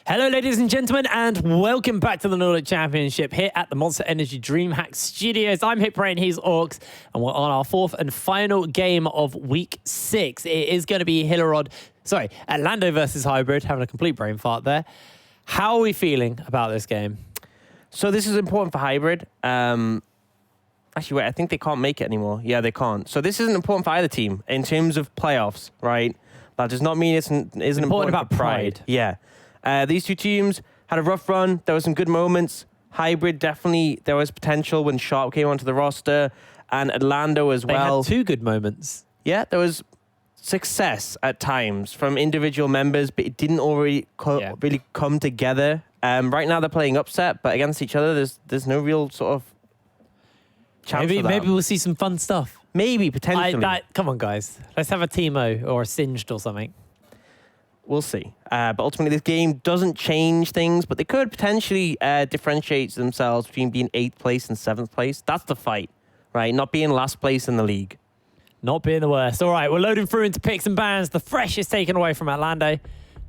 Hello, ladies and gentlemen, and welcome back to the Nordic Championship here at the Monster Energy DreamHack Studios. I'm HitBrain, he's Orcs, and we're on our fourth and final game of Week 6. It is going to be Atlando versus Hybrid, having a complete brain fart there. How are we feeling about this game? So this is important for Hybrid. Actually, wait, I think they can't make it anymore. Yeah, they can't. So this isn't important for either team in terms of playoffs, right? That does not mean it isn't important about for pride. Yeah. These two teams had a rough run. There were some good moments. Hybrid, definitely, there was potential when Sharp came onto the roster, and Atlando as well. They had two good moments. Yeah, there was success at times from individual members, but it didn't already really come together. Right now, they're playing upset, but against each other, there's no real sort of chance for that. Maybe we'll see some fun stuff. Maybe, potentially. Come on, guys. Let's have a Teemo or a Singed or something. We'll see. But ultimately, this game doesn't change things, but they could potentially differentiate themselves between being 8th place and 7th place. That's the fight, right? Not being last place in the league. Not being the worst. All right, we're loading through into picks and bans. The fresh is taken away from Atlando.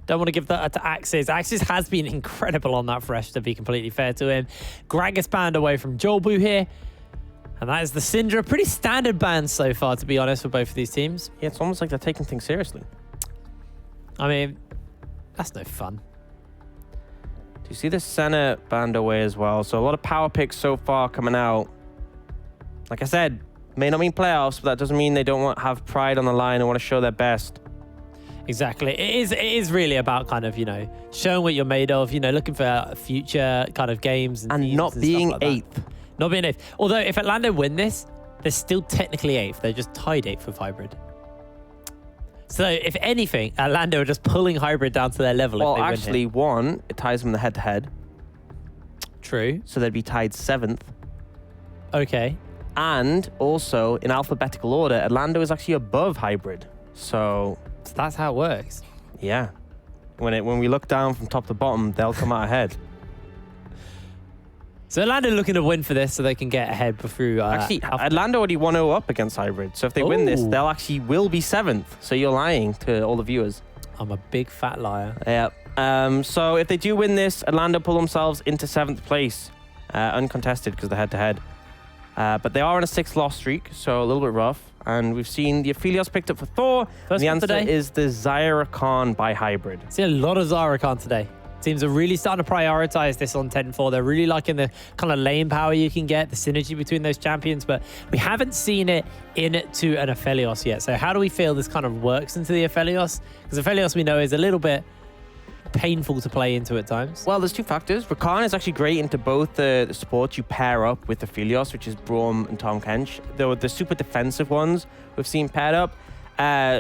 Don't want to give that to Axis. Axis has been incredible on that fresh, to be completely fair to him. Gragas banned away from Jolbu here. And that is the Syndra. Pretty standard bans so far, to be honest, for both of these teams. Yeah, it's almost like they're taking things seriously. I mean, that's no fun. Do you see the Senna banned away as well? So a lot of power picks so far coming out. Like I said, may not mean playoffs, but that doesn't mean they don't have pride on the line and want to show their best. Exactly. It is really about kind of, showing what you're made of, looking for future kind of games. And not being like 8th. Not being 8th. Although if Atlando win this, they're still technically 8th. They're just tied 8th with Hybrid. So, if anything, Atlando are just pulling Hybrid down to their level. Well, if they actually, one, it ties them the head-to-head. True. So they'd be tied 7th. Okay. And also, in alphabetical order, Atlando is actually above Hybrid. So that's how it works. Yeah. When we look down from top to bottom, they'll come out ahead. So Atlando looking to win for this so they can get ahead through... Actually, Atlando already 1-0 up against Hybrid. So if they win this, they'll actually will be 7th. So you're lying to all the viewers. I'm a big fat liar. Yeah. So if they do win this, Atlando pull themselves into 7th place. Uncontested because they're head-to-head. But they are on a 6-loss streak, so a little bit rough. And we've seen the Aphelios picked up for Thor. And the answer is the Zyrakan by Hybrid. See a lot of Zyrakan today. Teams are really starting to prioritize this on 10-4. They're really liking the kind of lane power you can get, the synergy between those champions, but we haven't seen it into an Aphelios yet. So how do we feel this kind of works into the Aphelios? Because Aphelios, we know, is a little bit painful to play into at times. Well, there's two factors. Rakan is actually great into both the supports you pair up with Aphelios, which is Braum and Tom Kench. The super defensive ones we've seen paired up.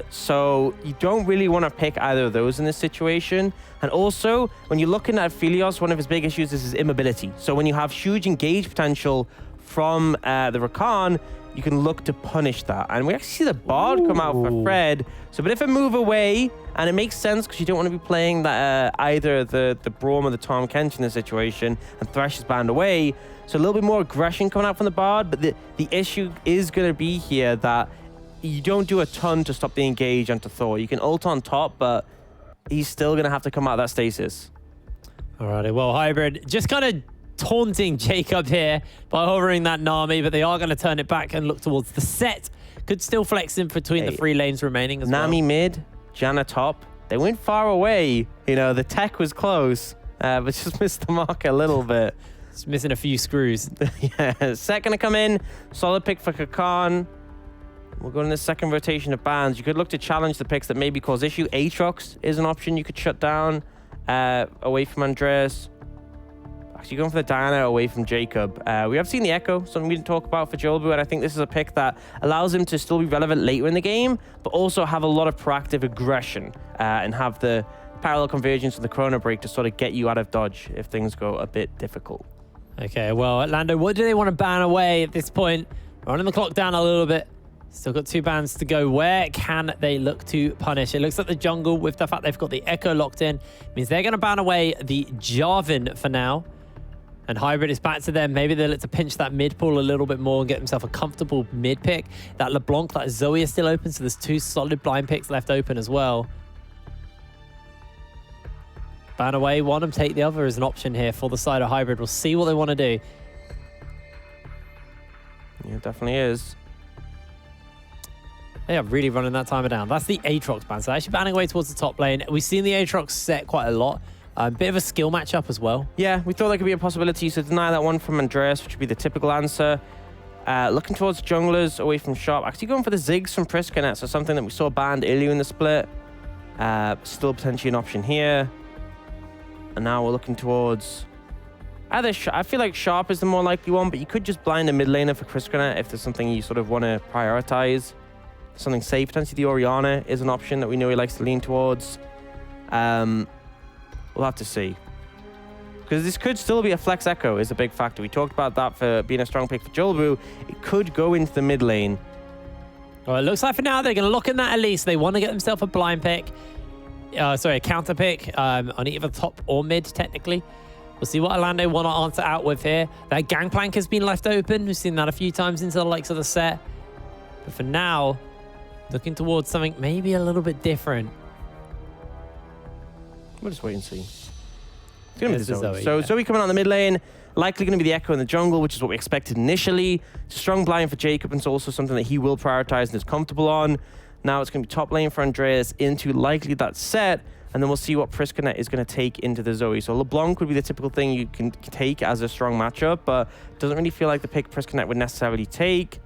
So you don't really want to pick either of those in this situation. And also, when you're looking at Aphelios, one of his big issues is his immobility. So when you have huge engage potential from the Rakan, you can look to punish that. And we actually see the Bard come out for Fred. So, but if it move away, and it makes sense because you don't want to be playing that either the Braum or the Tom Kench in this situation, and Thresh is banned away. So a little bit more aggression coming out from the Bard. But the issue is going to be here that you don't do a ton to stop the engage onto Thor. You can ult on top, but he's still going to have to come out of that stasis. Alrighty, well, Hybrid just kind of taunting Jacob here by hovering that Nami, but they are going to turn it back and look towards the set. Could still flex in between the 3 lanes remaining as Nami mid, Janna top. They went far away. The tech was close, but just missed the mark a little bit. Just missing a few screws. Yeah, set going to come in. Solid pick for Kakan. We'll go in the second rotation of bans. You could look to challenge the picks that maybe cause issue. Aatrox is an option you could shut down away from Andreas. Actually going for the Diana away from Jacob. We have seen the Echo, something we didn't talk about for Jolbu, and I think this is a pick that allows him to still be relevant later in the game, but also have a lot of proactive aggression and have the parallel convergence of the Chrono Break to sort of get you out of dodge if things go a bit difficult. Okay, well, Atlando, what do they want to ban away at this point? Running the clock down a little bit. Still got 2 bans to go. Where can they look to punish? It looks like the jungle, with the fact they've got the Echo locked in, means they're going to ban away the Jarvan for now. And Hybrid is back to them. Maybe they'll look to pinch that mid pool a little bit more and get themselves a comfortable mid pick. That LeBlanc, that Zoe is still open, so there's 2 solid blind picks left open as well. ban away one and take the other as an option here for the side of hybrid. We'll see what they want to do. Yeah, it definitely is. They are really running that timer down. That's the Aatrox ban. So actually banning away towards the top lane. We've seen the Aatrox set quite a lot. Bit of a skill matchup as well. Yeah, we thought that could be a possibility. So deny that one from Andreas, which would be the typical answer. Looking towards junglers away from Sharp. Actually going for the Ziggs from Priskanet. So something that we saw banned earlier in the split. Still potentially an option here. And now we're looking towards either I feel like Sharp is the more likely one, but you could just blind a mid laner for Priskanet if there's something you sort of want to prioritize. Something safe. Potentially the Orianna is an option that we know he likes to lean towards. We'll have to see. Because this could still be a flex echo is a big factor. We talked about that for being a strong pick for Jolbrew. It could go into the mid lane. Well, it looks like for now they're going to lock in that at least. They want to get themselves a blind pick. Sorry, a counter pick on either top or mid, technically. We'll see what Atlando want to answer out with here. That gangplank has been left open. We've seen that a few times into the likes of the set. But for now, looking towards something maybe a little bit different. We'll just wait and see. It's going to be Zoe. So Zoe coming out in the mid lane. Likely going to be the Echo in the jungle, which is what we expected initially. Strong blind for Jacob, and it's also something that he will prioritize and is comfortable on. Now it's going to be top lane for Andreas into likely that set, and then we'll see what Priskanet is going to take into the Zoe. So LeBlanc would be the typical thing you can take as a strong matchup, but doesn't really feel like the pick Priskanet would necessarily take.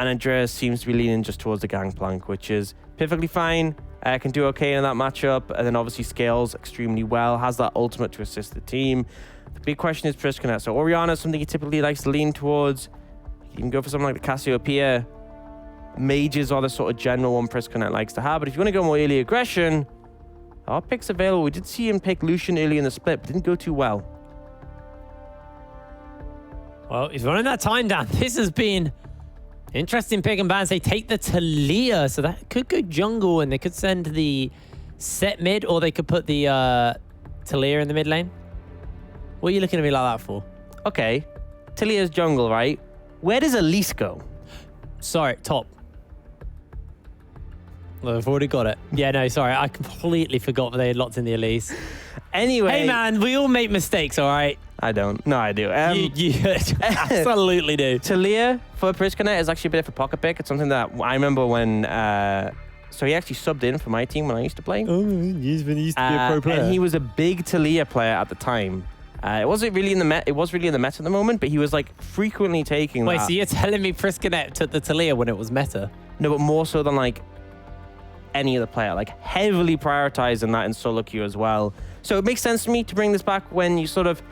And Andreas seems to be leaning just towards the Gangplank, which is perfectly fine. Can do okay in that matchup, and then obviously scales extremely well, has that ultimate to assist the team. The big question is Priskanet. So Orianna is something he typically likes to lean towards. You can go for something like the Cassiopeia. Mages are the sort of general one Priskanet likes to have, but if you want to go more early aggression, our picks available. We did see him pick Lucian early in the split, but didn't go too well. Well, he's running that time down. This has been interesting pick and bans. They take the Talia, so that could go jungle, and they could send the set mid, or they could put the Talia in the mid lane. What are you looking at me like that for? Okay, Talia's jungle, right? Where does Elise go? Sorry, top. Well, I've already got it. Yeah, no, sorry. I completely forgot that they had locked in the Elise. Anyway. Hey, man, we all make mistakes, all right? I don't. No, I do. You absolutely do. Talia for Priskanet is actually a bit of a pocket pick. It's something that I remember when... so he actually subbed in for my team when I used to play. Oh, he's been used to be a pro player. And he was a big Talia player at the time. It wasn't really in the Met. It was really in the meta at the moment, but he was like frequently taking Wait, that. so you're telling me Priskanet took the Talia when it was meta? No, but more so than like any other player, like heavily prioritizing that in solo queue as well. So it makes sense to me to bring this back when you sort of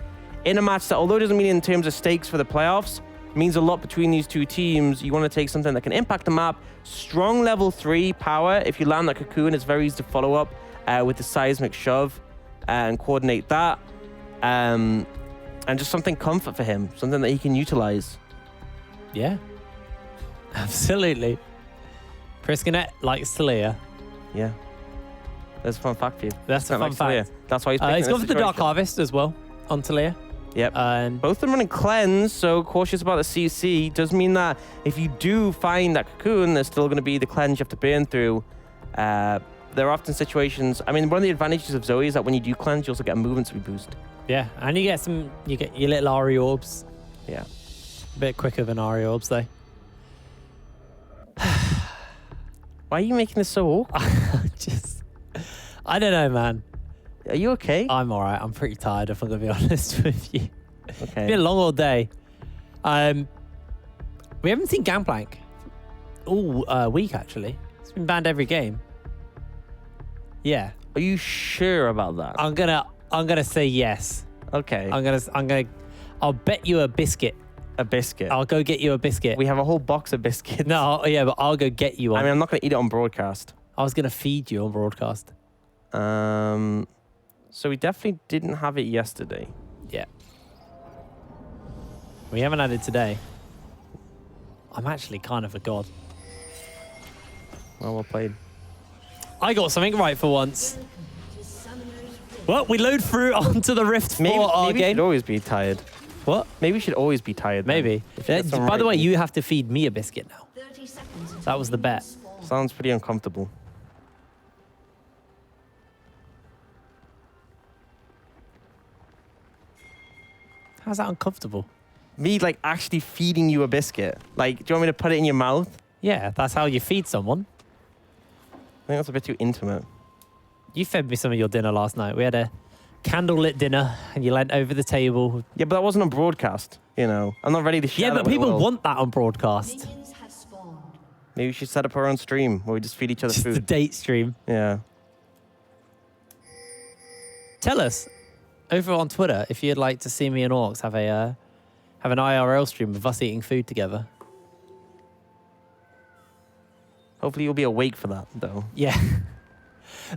in a match that, although it doesn't mean in terms of stakes for the playoffs, means a lot between these two teams. You want to take something that can impact the map. Strong level 3 power. If you land that cocoon, it's very easy to follow up with the seismic shove and coordinate that. And just something comfort for him, something that he can utilize. Yeah, absolutely. Priskanet likes Talia. Yeah, that's a fun fact for you. That's a fun fact. Talia. That's why he's picking he's this gone for the Dark situation. Harvest as well on Talia. Yep. Both of them running cleanse, so cautious about the CC. Does mean that if you do find that cocoon, there's still going to be the cleanse you have to burn through. There are often situations. I mean, one of the advantages of Zoe is that when you do cleanse, you also get a movement speed boost. Yeah, and you get your little Ari orbs. Yeah. A bit quicker than Ari orbs, though. Why are you making this so awkward? I don't know, man. Are you okay? I'm all right. I'm pretty tired, if I'm going to be honest with you. Okay. It's been a long old day. We haven't seen Gangplank all week, actually. It's been banned every game. Yeah. Are you sure about that? I'm gonna say yes. Okay. I'll bet you a biscuit. A biscuit. I'll go get you a biscuit. We have a whole box of biscuits. No, yeah, but I'll go get you one. I mean, I'm not going to eat it on broadcast. I was gonna feed you on broadcast. So we definitely didn't have it yesterday. Yeah. We haven't had it today. I'm actually kind of a god. Well played. I got something right for once. Well, we load through onto the Rift for our maybe game. you should always be tired. What? Maybe you should always be tired. Then, Maybe. By the way, you have to feed me a biscuit now. That was the bet. Sounds pretty uncomfortable. How's that uncomfortable? Me, like, actually feeding you a biscuit. Like, do you want me to put it in your mouth? Yeah, that's how you feed someone. I think that's a bit too intimate. You fed me some of your dinner last night. We had a candlelit dinner and you leant over the table. Yeah, but that wasn't on broadcast, you know. I'm not ready to share Yeah, that but with the people world. want that on broadcast. Minions have spawned. Maybe we should set up our own stream where we just feed each other Just the food. date stream. Yeah. Tell us over on Twitter if you'd like to see me and Orcs have an IRL stream of us eating food together. Hopefully you'll be awake for that, though. Yeah.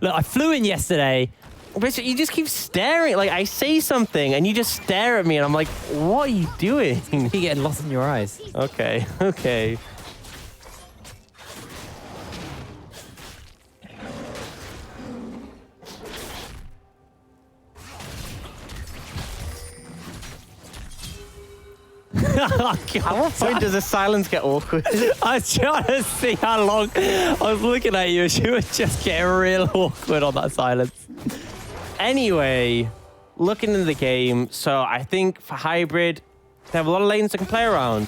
Look, I flew in yesterday. But you just keep staring. Like, I say something and you just stare at me and I'm like, what are you doing? You're getting lost in your eyes. Okay, okay. Oh, At God. what point does the silence get awkward? I was trying to see how long I was looking at you. She was just getting real awkward on that silence. Anyway, looking into the game, so I think for Hybrid, they have a lot of lanes they can play around.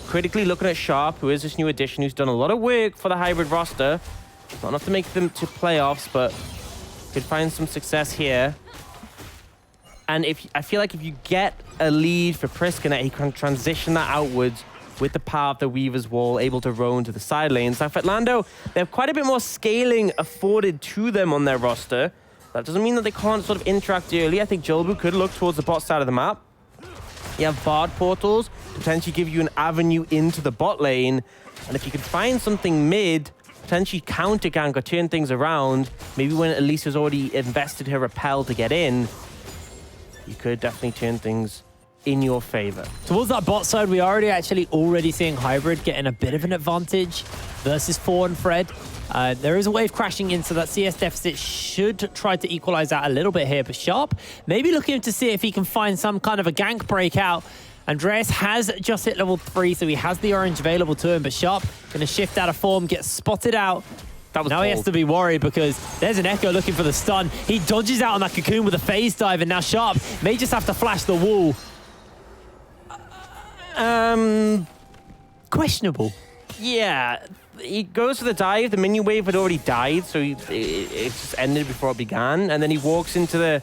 Critically looking at Sharp, who is this new addition, who's done a lot of work for the Hybrid roster. Not enough to make them to playoffs, but could find some success here. And I feel like if you get a lead for Priskanet, he can transition that outwards with the power of the Weaver's Wall, able to roam to the side lanes. Now for Atlando, they have quite a bit more scaling afforded to them on their roster. That doesn't mean that they can't sort of interact early. I think Jolbu could look towards the bot side of the map. You have Bard portals, potentially give you an avenue into the bot lane. And if you can find something mid, potentially counter gank or turn things around, maybe when Elisa's already invested her repel to get in, you could definitely turn things in your favor. Towards that bot side, we are already seeing Hybrid getting a bit of an advantage versus 4 and Fred. There is a wave crashing in, so that CS deficit should try to equalize that a little bit here. But Sharp, maybe looking to see if he can find some kind of a gank breakout. Andreas has just hit level 3, so he has the orange available to him. But Sharp going to shift out of form, get spotted out. That was now bold. He has to be worried because there's an Echo looking for the stun. He dodges out on that cocoon with a phase dive, and now Sharp may just have to flash the wall. Questionable. Yeah, he goes for the dive. The minion wave had already died, so it just ended before it began. And then he walks into the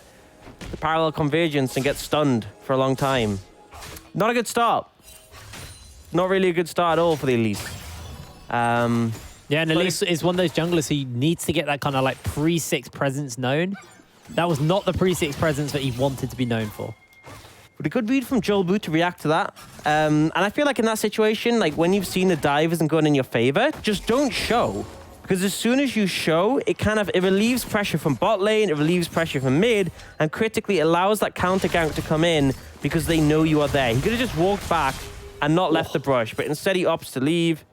parallel convergence and gets stunned for a long time. Not a good start. Not really a good start at all for the Elise. Yeah, and Elise is one of those junglers who needs to get that kind of like pre-6 presence known. That was not the pre-6 presence that he wanted to be known for. But a good read from Jolbu to react to that. And I feel like in that situation, like when you've seen the dive isn't going in your favor, just don't show. Because as soon as you show, it relieves pressure from bot lane, it relieves pressure from mid, and critically allows that counter gank to come in because they know you are there. He could have just walked back and not left the brush, but instead he opts to leave.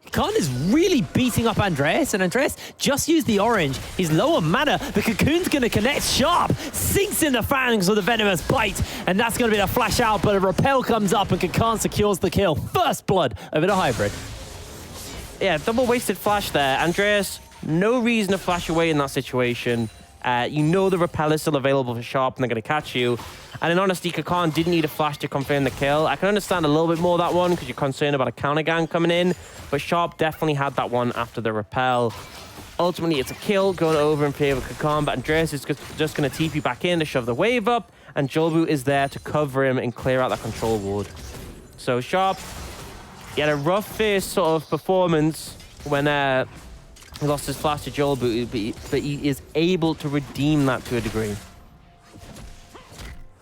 Khan is really beating up Andreas, and Andreas just used the orange. He's low on mana. The cocoon's going to connect. Sharp sinks in the fangs with a venomous bite, and that's going to be the flash out, but a repel comes up, and Khan secures the kill. First blood over the Hybrid. Yeah, double wasted flash there. Andreas, no reason to flash away in that situation. You know the repel is still available for Sharp and they're going to catch you. And in honesty, Kakan didn't need a flash to confirm the kill. I can understand a little bit more that one because you're concerned about a counter gang coming in. But Sharp definitely had that one after the repel. Ultimately, it's a kill going over in favor of Kakan, but Andreas is just going to TP back in to shove the wave up. And Jolbu is there to cover him and clear out that control ward. So Sharp, he had a rough first sort of performance when he lost his flash to Jolbu, but he is able to redeem that to a degree.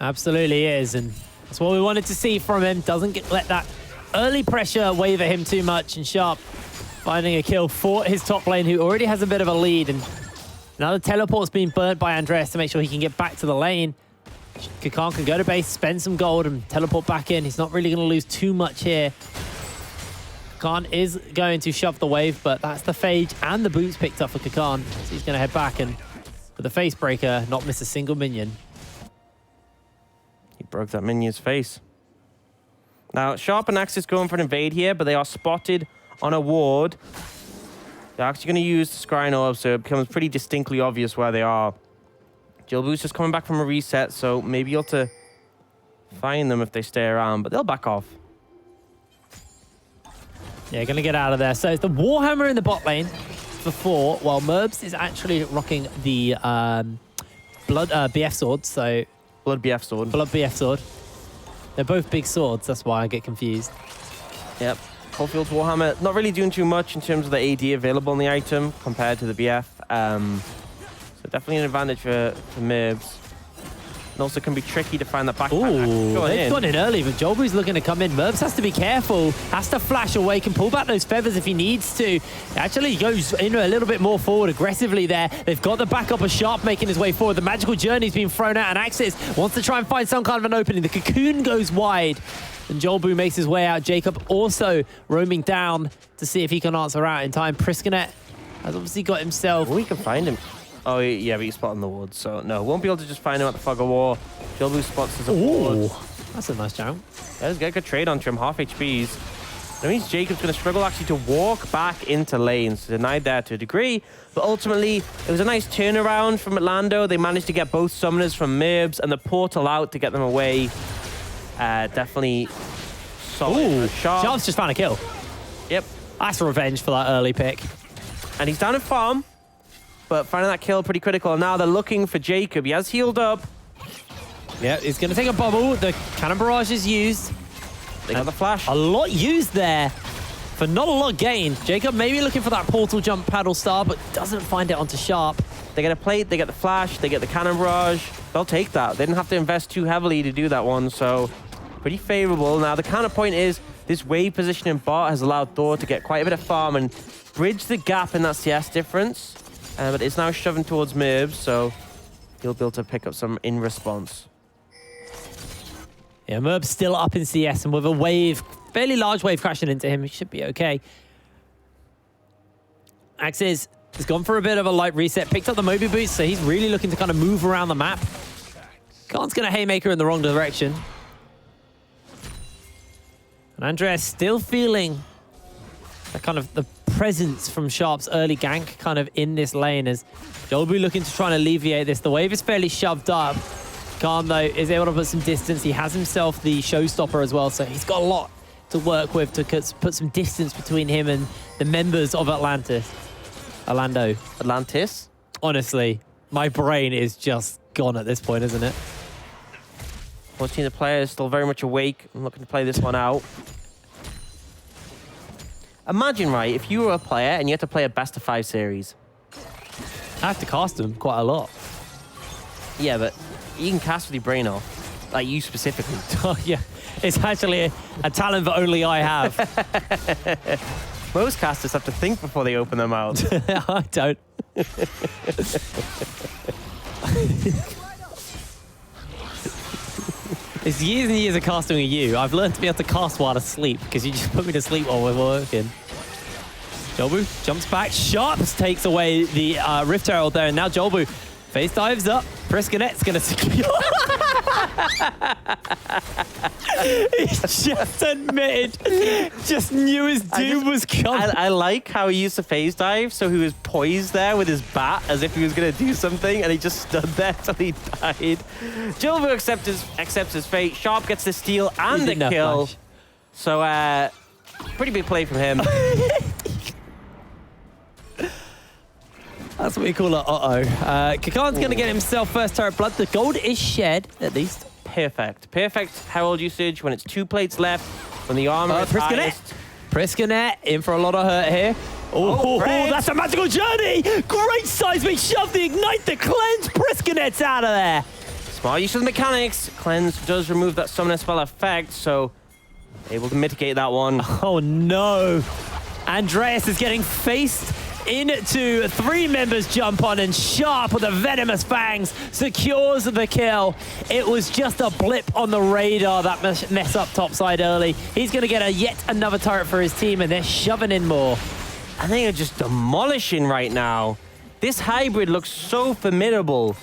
Absolutely is, and that's what we wanted to see from him. Doesn't let that early pressure waver him too much, and Sharp finding a kill for his top lane, who already has a bit of a lead. And now the teleport's been burnt by Andreas to make sure he can get back to the lane. Kakan can go to base, spend some gold, and teleport back in. He's not really going to lose too much here. Kakan is going to shove the wave, but that's the Phage and the boots picked up for Kakan. So he's going to head back and, with the face breaker, not miss a single minion. He broke that minion's face. Now, Sharp and Axis going for an invade here, but they are spotted on a ward. They're actually going to use the Scrying Orb, so it becomes pretty distinctly obvious where they are. Jilbu's just coming back from a reset, so maybe you'll have to find them if they stay around, but they'll back off. Yeah, going to get out of there. So it's the Warhammer in the bot lane for 4, while Merbs is actually rocking the Blood BF sword. So Blood BF sword. Blood BF sword. They're both big swords. That's why I get confused. Yep. Caulfield's Warhammer not really doing too much in terms of the AD available in the item compared to the BF. So definitely an advantage for Merbs. And also can be tricky to find that backpack. Ooh, they've gone in early, but Jolbu's looking to come in. Merbs has to be careful, has to flash away, can pull back those feathers if he needs to. Actually, he goes in a little bit more forward aggressively there. They've got the backup of Sharp making his way forward. The magical journey's been thrown out, and Axis wants to try and find some kind of an opening. The cocoon goes wide, and Jolbu makes his way out. Jacob also roaming down to see if he can answer out in time. Priskanet has obviously got himself... We can find him. Oh, yeah, but he's spotting the woods, so no. Won't be able to just find him at the Fog of War. Jolbu spots as a ward. That's a nice jump. Yeah, let's get a good trade onto him. Half HPs. That means Jacob's going to struggle actually to walk back into lanes. Denied there to a degree, but ultimately it was a nice turnaround from Atlando. They managed to get both summoners from Merbs and the portal out to get them away. Definitely solid. Sharp's just found a kill. Yep. That's revenge for that early pick. And he's down in farm, but finding that kill pretty critical. And now they're looking for Jacob. He has healed up. Yeah, he's going to take a bubble. The cannon barrage is used. They got the flash. A lot used there for not a lot gained. Jacob maybe looking for that portal jump paddle star, but doesn't find it onto Sharp. They get a plate, they get the flash, they get the cannon barrage. They'll take that. They didn't have to invest too heavily to do that one, so pretty favorable. Now, the counterpoint is this wave position in bot has allowed Thor to get quite a bit of farm and bridge the gap in that CS difference. But it's now shoving towards Merbs, so he'll be able to pick up some in response. Yeah, Merb's still up in CS, and with a wave, fairly large wave crashing into him, he should be okay. Axis has gone for a bit of a light reset, picked up the Moby boots, so he's really looking to kind of move around the map. Khan's going to haymaker in the wrong direction. And Andreas still feeling the kind of the presence from Sharp's early gank kind of in this lane as Jolbu looking to try and alleviate this. The wave is fairly shoved up. Khan, though, is able to put some distance. He has himself the showstopper as well, so he's got a lot to work with to put some distance between him and the members of Atlando. Atlantis? Honestly, my brain is just gone at this point, isn't it? Watching the players still very much awake and looking to play this one out. Imagine, right, if you were a player and you had to play a best-of-5 series. I have to cast them quite a lot. Yeah, but you can cast with your brain off. Like you specifically. Oh, yeah. It's actually a talent that only I have. Most casters have to think before they open their mouths. I don't. It's years and years of casting with you. I've learned to be able to cast while asleep because you just put me to sleep while we're working. Jolbu jumps back. Sharps takes away the Rift Herald there, and now Jolbu face dives up. Priskanet's going to secure. He just admitted, just knew his doom was coming. I like how he used to phase dive, so he was poised there with his bat as if he was going to do something, and he just stood there till he died. Jolbu accepts his fate. Sharp gets the steal and the kill. Flash. So, pretty big play from him. That's what we call it, Kakan's going to get himself first turret blood. The gold is shed, at least. Perfect. Perfect herald usage when it's 2 plates left, when the armor is highest. Priskanet in for a lot of hurt here. Oh, that's a magical journey! Great seismic shove, the ignite, the cleanse. Priskanet's out of there. Smart use of the mechanics. Cleanse does remove that summoner spell effect, so able to mitigate that one. Oh, no. Andreas is getting faced into 3 members jump on, and Sharp with the venomous fangs secures the kill. It was just a blip on the radar, that mess up topside early. He's going to get yet another turret for his team, and they're shoving in more. And they are just demolishing right now. This hybrid looks so formidable.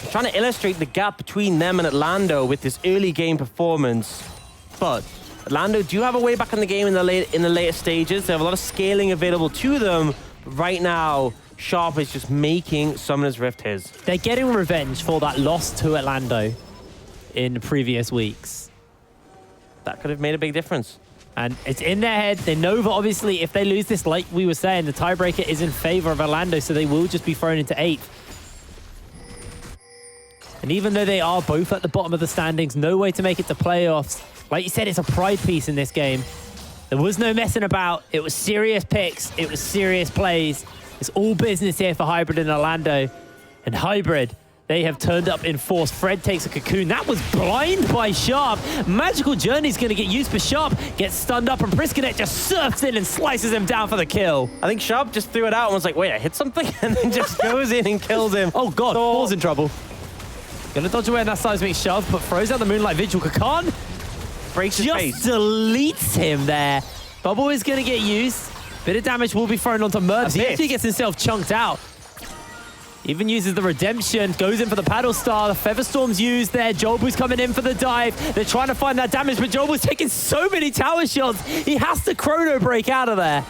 I'm trying to illustrate the gap between them and Atlando with this early game performance. But Atlando do have a way back in the game in the later stages. They have a lot of scaling available to them. Right now, Sharp is just making Summoner's Rift his. They're getting revenge for that loss to Atlando. in previous weeks. That could have made a big difference. And it's in their head. They know that obviously if they lose this, like we were saying, the tiebreaker is in favor of Atlando, so they will just be thrown into 8th. And even though they are both at the bottom of the standings, no way to make it to playoffs. Like you said, it's a pride piece in this game. There was no messing about. It was serious picks. It was serious plays. It's all business here for Hybrid and Atlando. And Hybrid, they have turned up in force. Fred takes a cocoon. That was blind by Sharp. Magical Journey's going to get used, but Sharp gets stunned up, and Priskanet just surfs in and slices him down for the kill. I think Sharp just threw it out and was like, wait, I hit something? And then just goes in and kills him. Oh, God. Thor's in trouble. Gonna dodge away in that seismic shove, but throws out the Moonlight Vigil. Kakan breaks his face. Just deletes him there. Bubble is gonna get used. Bit of damage will be thrown onto Mervs. He actually gets himself chunked out. Even uses the redemption, goes in for the paddle star. The Featherstorm's used there. Jolbu's coming in for the dive. They're trying to find that damage, but Jolbu's taking so many tower shots. He has to chrono break out of there.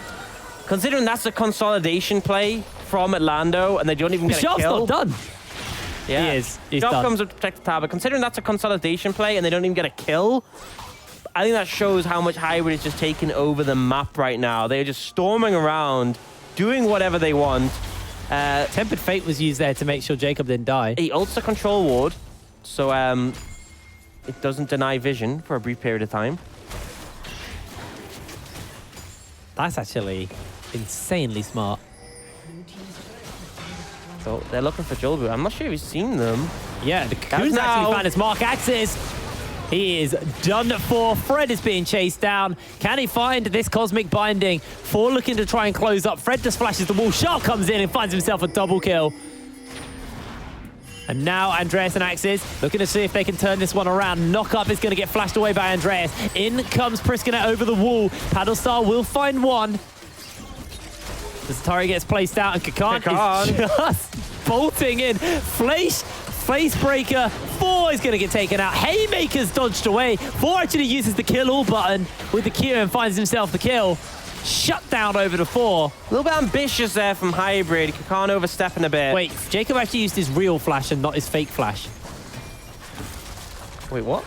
Considering that's a consolidation play from Atlando, and they don't even get a kill. Sharp's not done. Yeah. He is. He's Sharp done. comes up to protect the tower, but considering that's a consolidation play and they don't even get a kill, I think that shows how much Hybrid is just taking over the map right now. They're just storming around, doing whatever they want. Tempered Fate was used there to make sure Jacob didn't die. He ults the control ward, so it doesn't deny vision for a brief period of time. That's actually insanely smart. So they're looking for Jolbu. I'm not sure if he's seen them. Yeah, the Cocoon's actually found his mark. Axis. He is done for. Fred is being chased down. Can he find this Cosmic Binding? Four looking to try and close up. Fred just flashes the wall. Shark comes in and finds himself a double kill. And now Andreas and Axis looking to see if they can turn this one around. Knock up is going to get flashed away by Andreas. In comes Priskanet over the wall. Paddlestar will find one. The Zatari gets placed out, and Kakan is just bolting in. Face breaker. Four is going to get taken out. Haymaker's dodged away. Four actually uses the kill all button with the Q and finds himself the kill. Shut down over to Four. A little bit ambitious there from Hybrid. Kakan overstepping a bit. Wait, Jacob actually used his real flash and not his fake flash. Wait, what?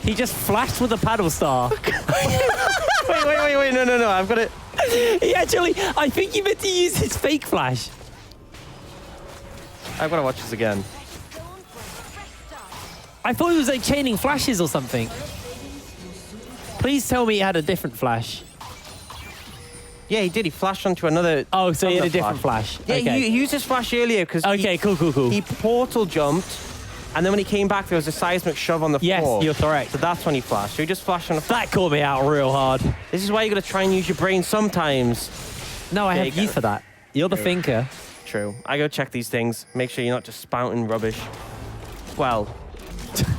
He just flashed with a paddle star. wait, no, I've got it. He actually, I think he meant to use his fake flash. I've got to watch this again. I thought he was like chaining flashes or something. Please tell me he had a different flash. Yeah, he did. He flashed onto another. Oh, so he had a different flash. Yeah, okay. he used his flash earlier because. Okay, cool. He portal jumped, and then when he came back, there was a seismic shove on the floor. Yes, you're correct. So that's when he flashed. So he just flashed on the floor. That caught me out real hard. This is why you got to try and use your brain sometimes. No, I have you for that. You're the thinker. True. I go check these things. Make sure you're not just spouting rubbish. Well,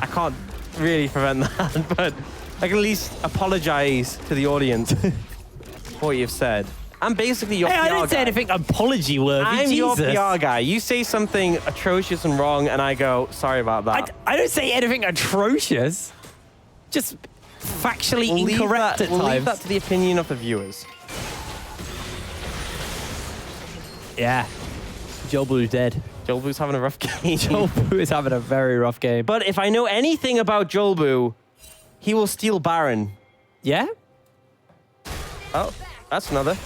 I can't really prevent that, but I can at least apologize to the audience for what you've said. I'm basically your PR guy. I didn't say anything apology worthy. I'm your Jesus. PR guy. You say something atrocious and wrong, and I go, sorry about that. I don't say anything atrocious. Just factually incorrect at times. We'll leave that to the opinion of the viewers. Yeah. Jolbu's dead. Jolbu's having a rough game. Jolbu is having a very rough game. But if I know anything about Jolbu, he will steal Baron. Yeah? Oh, that's another.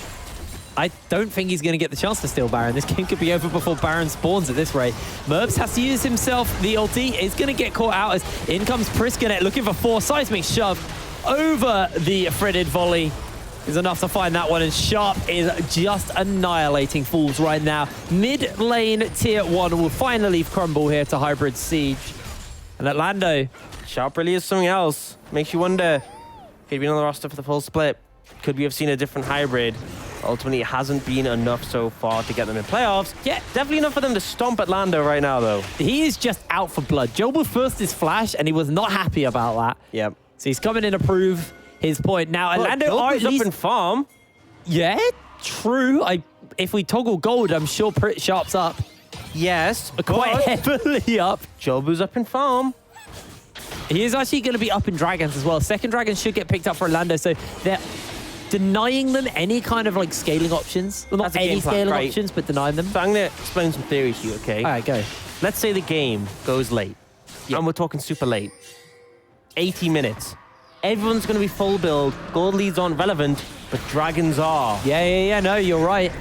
I don't think he's going to get the chance to steal Baron. This game could be over before Baron spawns at this rate. Mervs has to use himself. The ulti is going to get caught out as in comes Priskanet looking for Four. Seismic shove over the fretted volley is enough to find that one, and Sharp is just annihilating Fools right now. Mid lane tier 1 will finally crumble here to Hybrid Siege. And Atlando. Sharp really is something else. Makes you wonder if he'd been on the roster for the full split. Could we have seen a different Hybrid? Ultimately, it hasn't been enough so far to get them in playoffs. Yeah, definitely enough for them to stomp Atlando right now, though. He is just out for blood. Jolbu first his flash, and he was not happy about that. Yep. So he's coming in to prove his point. Now, Atlando are at least up in farm. Yeah, true. If we toggle gold, I'm sure Sharp's up. Yes, quite heavily up. Jolbu's up in farm. He is actually going to be up in Dragons as well. Second Dragon should get picked up for Atlando, so they're denying them any kind of like scaling options. Well, not any scaling options, but denying them. So I'm going to explain some theories to you, okay? All right, go. Let's say the game goes late, and we're talking super late. 80 minutes. Everyone's going to be full build. Gold leads aren't relevant, but dragons are. Yeah, no, you're right.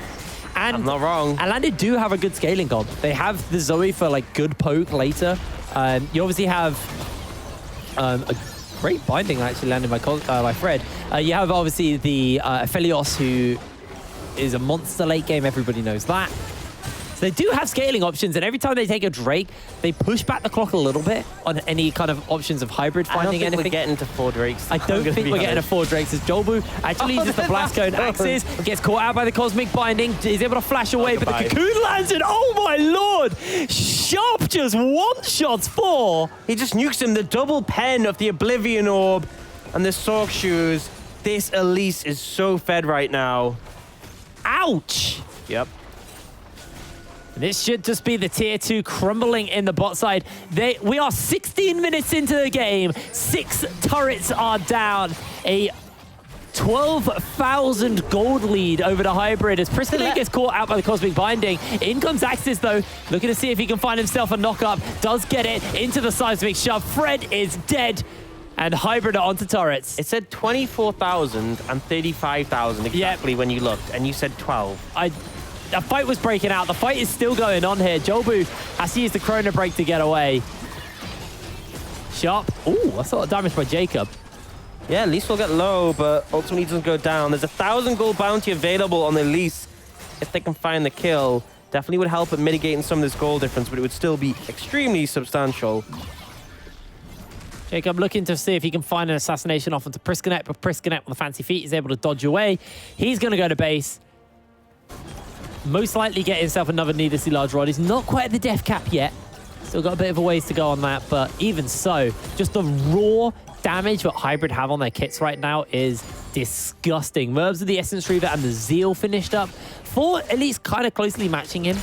And I'm not wrong. Atlando do have a good scaling gold. They have the Zoe for like good poke later. You obviously have a great binding actually landed by Fred. You have obviously the Aphelios, who is a monster late game. Everybody knows that. So they do have scaling options, and every time they take a Drake, they push back the clock a little bit on any kind of options of hybrid finding I don't think anything. we're getting to 4 Drakes. I don't think we're getting to 4 Drakes as Jolbu actually uses the Blast Cone axes, gets caught out by the Cosmic Binding, is able to flash away, but the Cocoon lands in. Oh my lord! Sharp just one-shots 4. He just nukes him. The double pen of the Oblivion Orb and the Sork Shoes. This Elise is so fed right now. Ouch! Yep. This should just be the tier 2 crumbling in the bot side. We are 16 minutes into the game. 6 turrets are down. A 12,000 gold lead over the hybrid as Priscilla gets caught out by the Cosmic Binding. In comes Axis though, looking to see if he can find himself a knock-up. Does get it into the seismic shove. Fred is dead. And hybrid are onto turrets. It said 24,000 and 35,000 exactly when you looked, and you said 12. The fight was breaking out. The fight is still going on here. Jolbu has to use the Chrono Break to get away. Sharp. Ooh, that's a lot of damage by Jacob. Yeah, Elise will get low, but ultimately doesn't go down. There's 1,000 gold bounty available on Elise if they can find the kill. Definitely would help at mitigating some of this gold difference, but it would still be extremely substantial. Jacob looking to see if he can find an assassination off onto Priskanet, but Priskanet with the fancy feet is able to dodge away. He's going to go to base. Most likely get himself another needlessly large rod. He's not quite at the death cap yet. Still got a bit of a ways to go on that, but even so, just the raw damage that Hybrid have on their kits right now is disgusting. Merbs with the Essence Reaver and the Zeal finished up. For at least kind of closely matching him,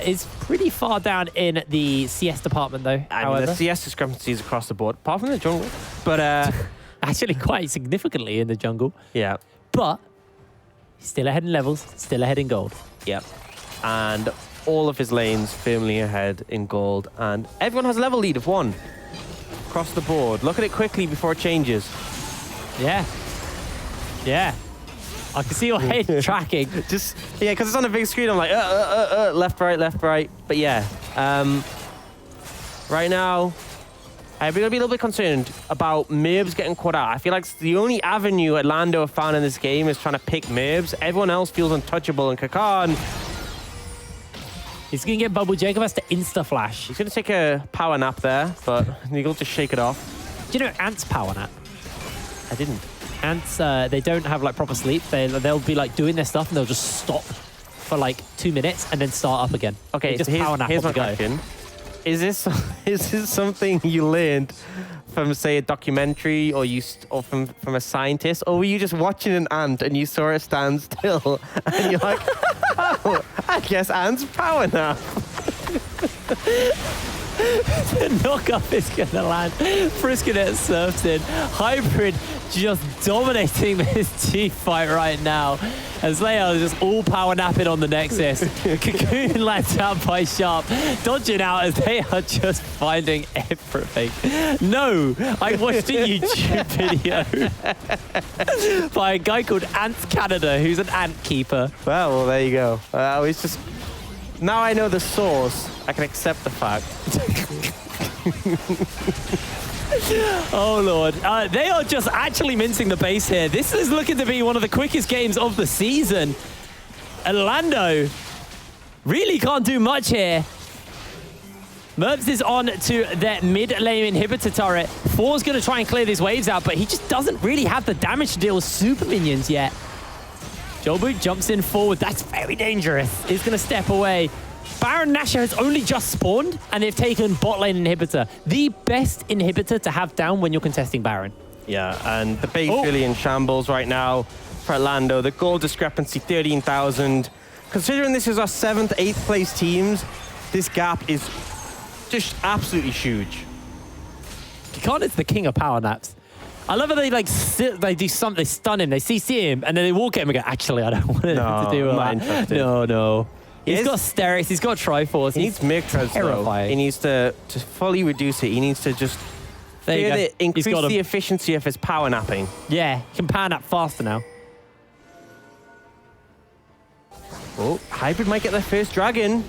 is pretty far down in the CS department though. And the CS discrepancies across the board, apart from the jungle. But actually quite significantly in the jungle. Yeah. But still ahead in levels, still ahead in gold. Yep. And all of his lanes firmly ahead in gold. And everyone has a level lead of 1 across the board. Look at it quickly before it changes. Yeah. Yeah. I can see your head tracking. Just, yeah, because it's on a big screen. I'm like, left, right. But yeah. Right now, I'm going to be a little bit concerned about Merbs getting caught out. I feel like the only avenue Atlando have found in this game is trying to pick Merbs. Everyone else feels untouchable, and Kakan, he's going to get bubble. Jacob has to insta-flash. he's going to take a power nap there, but he'll just shake it off. Do you know Ants power nap? I didn't. Ants, they don't have like proper sleep. They'll be like doing their stuff and they'll just stop for like 2 minutes and then start up again. Okay, just so power nap here's my go. question. Is this something you learned from, say, a documentary or from a scientist, or were you just watching an ant and you saw it stand still and you're like, oh, I guess ants power now. The knock-up is going to land. Friskanet surfed in. Hybrid just dominating this team fight right now as they are just all power napping on the Nexus. Cocoon lands out by Sharp, dodging out as they are just finding everything. No, I watched a YouTube video by a guy called Ant Canada, who's an ant keeper. Well, there you go. It's just, now I know the source, I can accept the fact. Oh, Lord. They are just actually mincing the base here. This is looking to be one of the quickest games of the season. Atlando really can't do much here. Merbs is on to their mid-lane inhibitor turret. Four's going to try and clear these waves out, but he just doesn't really have the damage to deal with super minions yet. Jolbu jumps in forward. That's very dangerous. He's going to step away. Baron Nashor has only just spawned, and they've taken bot lane inhibitor. The best inhibitor to have down when you're contesting Baron. Yeah, and the base really in shambles right now for Atlando. The goal discrepancy, 13,000. Considering this is our 7th, 8th place teams, this gap is just absolutely huge. Kakan is the king of power naps. I love how they like they do something, they stun him, they CC him, and then they walk at him and go, actually, I don't want to do that. No. He's got Sterix, he's got Triforce. He needs Mirk Treads, though. He needs to fully reduce it. He needs to just There you fear go. that increase He's got the him. efficiency of his power napping. Yeah, he can power nap faster now. Oh, Hybrid might get their first dragon.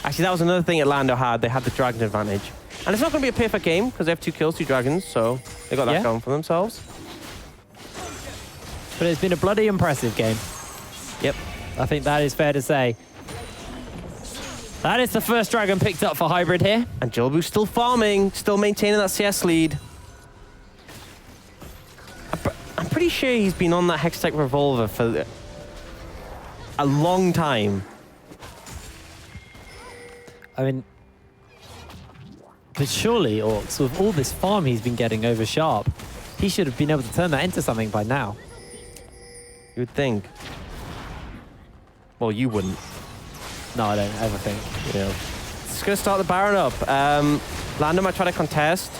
Actually, that was another thing Atlando had. They had the dragon advantage. And it's not going to be a perfect game because they have 2 kills, 2 dragons. So they got that going for themselves. But it's been a bloody impressive game. Yep. I think that is fair to say. That is the first dragon picked up for Hybrid here. And Jolbu's still farming, still maintaining that CS lead. I'm pretty sure he's been on that Hextech Revolver for a long time. I mean, but surely, Orcs, with all this farm he's been getting over Sharp, he should have been able to turn that into something by now. You would think. Well, you wouldn't. No, I don't ever think. Yeah. It's going to start the Baron up. Lando might try to contest.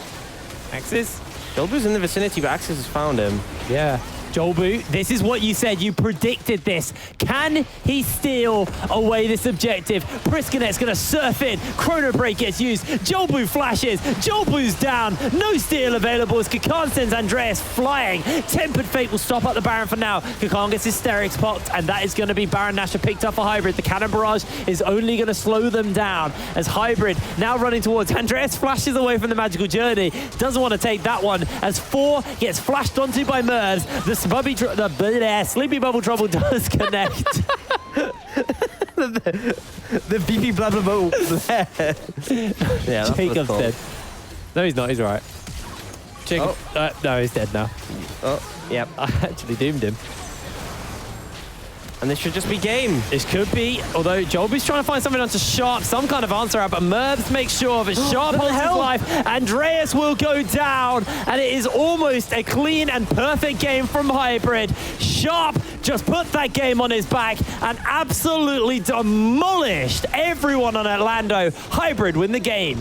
Axis? Jolbu's in the vicinity, but Axis has found him. Yeah. Jolbu, this is what you said. You predicted this. Can he steal away this objective? Priskinet's going to surf in. Chrono Break gets used. Jolbu flashes. Jolbu's down. No steal available as Kakan sends Andreas flying. Tempered Fate will stop up the Baron for now. Kakan gets hysterics popped, and that is going to be Baron Nashor picked up for Hybrid. The Cannon Barrage is only going to slow them down as Hybrid now running towards. Andreas flashes away from the Magical Journey. Doesn't want to take that one as 4 gets flashed onto by Mers. The Sleepy Bubble Trouble does connect. the beefy blah blah blah. Yeah, Jacob's dead. No, he's not. He's all right. Jacob. No, he's dead now. Oh, yep. I actually doomed him. And this should just be game. This could be, although Jolbu's trying to find something onto Sharp, some kind of answer out, but Merbs makes sure of it. Sharp holds his life. Andreas will go down, and it is almost a clean and perfect game from Hybrid. Sharp just put that game on his back and absolutely demolished everyone on Atlando. Hybrid win the game.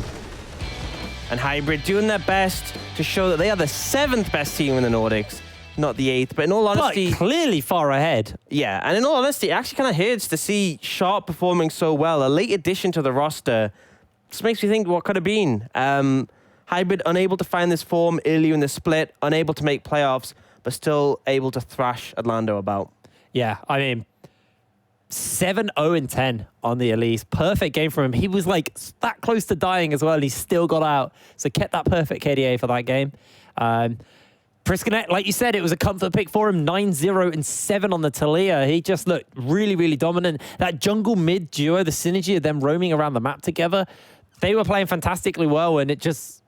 And Hybrid doing their best to show that they are the 7th best team in the Nordics. Not the 8th, but in all honesty... But clearly far ahead. Yeah, and in all honesty, it actually kind of hurts to see Sharp performing so well. A late addition to the roster just makes me think what could have been. Hybrid unable to find this form earlier in the split, unable to make playoffs, but still able to thrash Atlando about. Yeah, I mean, 7-0-10 on the Elise. Perfect game for him. He was like that close to dying as well, and he still got out. So kept that perfect KDA for that game. Priskinet, like you said, it was a comfort pick for him. 9-0-7 on the Talia. He just looked really, really dominant. That jungle mid duo, the synergy of them roaming around the map together, they were playing fantastically well, and it just...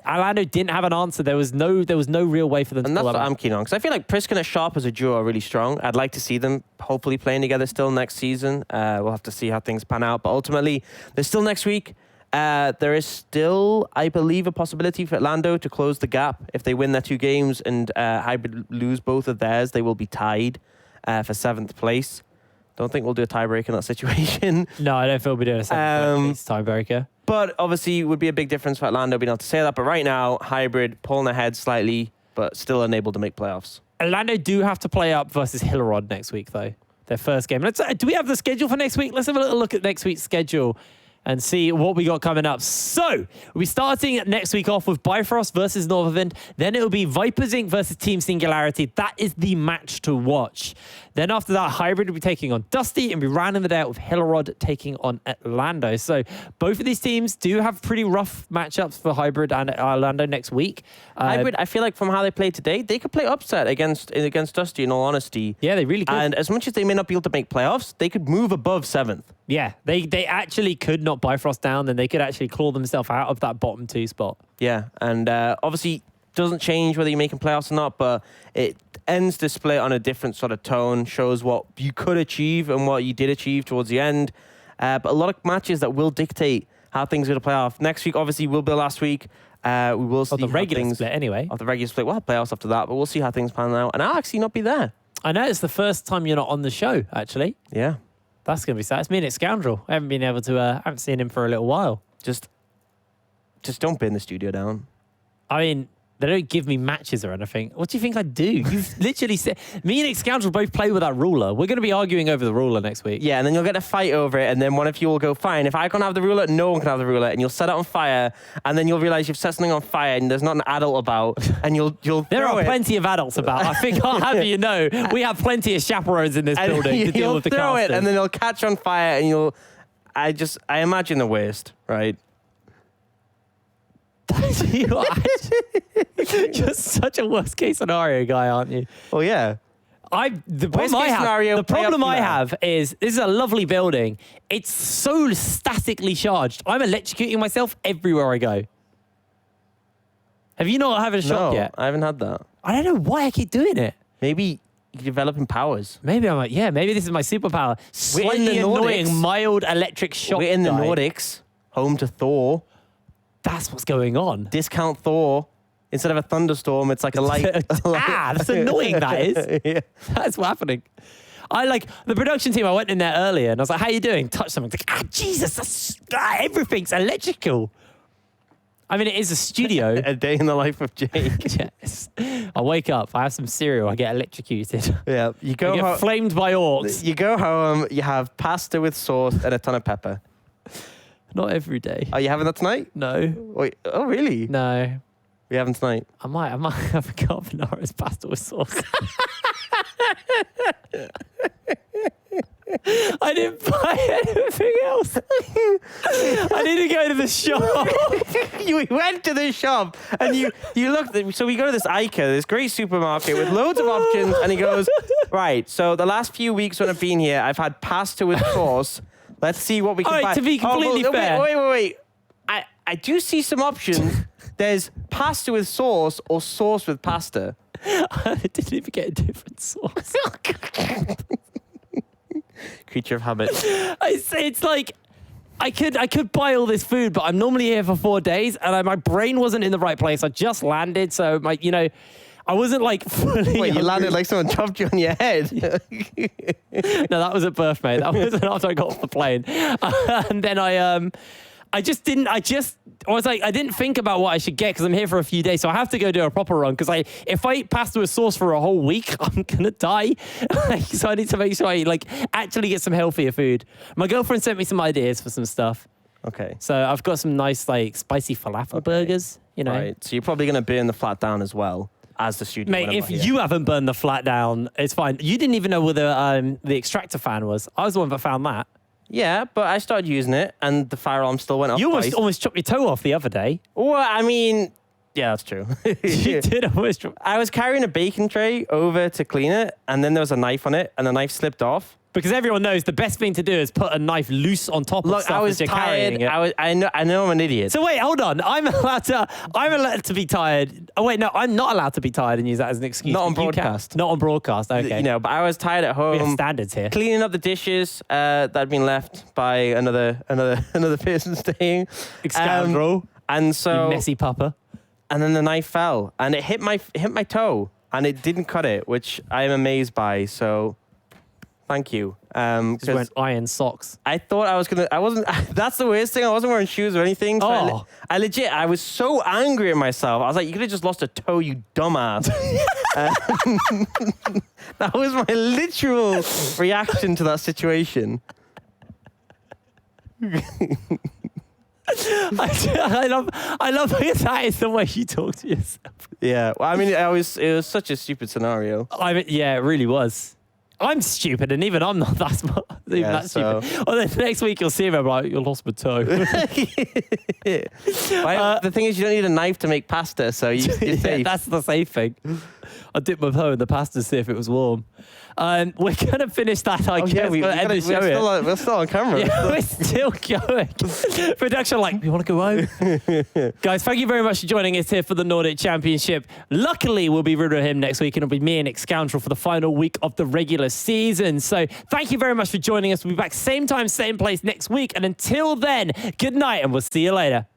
Atlando didn't have an answer. There was no real way for them to pull And that's up. what I'm keen on, because I feel like Priskinet Sharp as a duo are really strong. I'd like to see them hopefully playing together still next season. We'll have to see how things pan out. But ultimately, there's still next week. There is still, I believe, a possibility for Atlando to close the gap. If they win their 2 games and Hybrid lose both of theirs, they will be tied for 7th place. Don't think we'll do a tiebreak in that situation. No, I don't feel we'll be doing a second tiebreaker. But obviously, it would be a big difference for Atlando being able to say that. But right now, Hybrid pulling ahead slightly, but still unable to make playoffs. Atlando do have to play up versus Hillerod next week, though. Their first game. Do we have the schedule for next week? Let's have a little look at next week's schedule and see what we got coming up. So, we'll be starting next week off with Bifrost versus Northwind. Then it'll be Vipers Inc. versus Team Singularity. That is the match to watch. Then after that, Hybrid will be taking on Dusty, and we rounding the day out with Hillerod taking on Atlando. So both of these teams do have pretty rough matchups for Hybrid and Atlando next week. Hybrid, I feel like from how they played today, they could play upset against Dusty, in all honesty. Yeah, they really could. And as much as they may not be able to make playoffs, they could move above 7th. Yeah, they actually could knock Bifrost down, then they could actually claw themselves out of that bottom 2 spot. Yeah, and obviously doesn't change whether you're making playoffs or not, but it ends the split on a different sort of tone, shows what you could achieve and what you did achieve towards the end. But a lot of matches that will dictate how things are going to play off. Next week, obviously, will be last week. We will see the regular split anyway. Of the regular split. We'll have playoffs after that, but we'll see how things pan out. And I'll actually not be there. I know, it's the first time you're not on the show, actually. Yeah. That's going to be sad. It's me and it's Scoundrel. I haven't been able to, I haven't seen him for a little while. Just don't burn the studio down. I mean, They don't give me matches or anything. What do you think I do? You've literally said... Me and Scoundrel both play with that ruler. We're going to be arguing over the ruler next week. Yeah, and then you'll get a fight over it, and then one of you will go, fine, if I can't have the ruler, no one can have the ruler, and you'll set it on fire, and then you'll realize you've set something on fire, and there's not an adult about, and you'll There throw are it. plenty of adults about. I think I'll have you know, we have plenty of chaperones in this And building to deal with the throw casting. it, and then it'll catch on fire, and you'll... I imagine the worst, right? You are you're such a worst case scenario guy, aren't you? Well, yeah. The Worst problem, case scenario, the play up problem from I there. have is this is a lovely building. It's so statically charged. I'm electrocuting myself everywhere I go. Have you not had a shock No, yet? I haven't had that. I don't know why I keep doing it. Maybe you're developing powers. Maybe I'm like, yeah, maybe this is my superpower. We're in the Slightly annoying, Nordics. mild electric shock. We're in the guy. Nordics, home to Thor. That's what's going on. Discount Thor. Instead of a thunderstorm, it's like a light. That's annoying, that is. Yeah. That's what's happening. I like the production team. I went in there earlier and I was like, how you doing? Touch something. Like, Jesus, everything's electrical. I mean, it is a studio. A day in the life of Jake. Yes. I wake up, I have some cereal, I get electrocuted. Yeah. You I go get home. flamed by orcs. You go home. You have pasta with sauce and a ton of pepper. Not every day. Are you having that tonight? No. Wait. Oh, really? No. We having tonight? I might have a carbonara's pasta with sauce. I didn't buy anything else. I need to go to the shop. You went to the shop and you looked. So we go to this Ica, this great supermarket with loads of options, and he goes, right. So the last few weeks when I've been here, I've had pasta with sauce. Let's see what we can All right, buy. to be completely fair. Wait. I do see some options. There's pasta with sauce or sauce with pasta. I didn't even get a different sauce. Creature of habit. It's like I could buy all this food, but I'm normally here for 4 days, and my brain wasn't in the right place. I just landed, so I wasn't like fully. Wait, you hungry. landed like someone chopped you on your head. No, that was at birth, mate. That wasn't after I got off the plane. And then I was like, I didn't think about what I should get because I'm here for a few days. So I have to go do a proper run because if I eat pasta with sauce for a whole week, I'm going to die. So I need to make sure I actually get some healthier food. My girlfriend sent me some ideas for some stuff. Okay. So I've got some nice spicy falafel burgers, Right. So you're probably going to burn the flat down as well as the studio. Mate, if you haven't burned the flat down, it's fine. You didn't even know where the extractor fan was. I was the one that found that. Yeah, but I started using it and the fire alarm still went off. You twice. almost chopped your toe off the other day. Well, I mean, yeah, that's true. You did almost chop. I was carrying a baking tray over to clean it, and then there was a knife on it, and the knife slipped off. Because everyone knows the best thing to do is put a knife loose on top of Look, stuff I was as you're tired. carrying it. I know I'm an idiot. So wait, hold on. I'm allowed to be tired. Oh wait, no, I'm not allowed to be tired and use that as an excuse. Not on but you can. broadcast. Not on broadcast. Okay. But I was tired at We have home, standards here. cleaning up the dishes that had been left by another person staying. Scoundrel. And You so, messy pupper. and then the knife fell, and it hit my toe, and it didn't cut it, which I am amazed by. So, thank you. Just wearing iron socks. I thought I wasn't, that's the worst thing. I wasn't wearing shoes or anything. So Oh. I was so angry at myself. I was like, you could have just lost a toe, you dumbass. That was my literal reaction to that situation. I love because that is the way you talk to yourself. Yeah. Well, I mean, it was such a stupid scenario. I mean, yeah, it really was. I'm stupid, and even I'm not that smart. Even that stupid. Well, then next week you'll see me, I'm like, you lost my toe. The thing is, you don't need a knife to make pasta, so you're safe. That's the safe thing. I dipped my toe in the pasta to see if it was warm. We're going to finish that, I guess. We're still on camera. Yeah, we're still going. Production, you want to go home? Guys, thank you very much for joining us here for the Nordic Championship. Luckily, we'll be rid of him next week, and it'll be me and Scoundrel for the final week of the regular season. So thank you very much for joining us. We'll be back same time, same place next week. And until then, good night, and we'll see you later.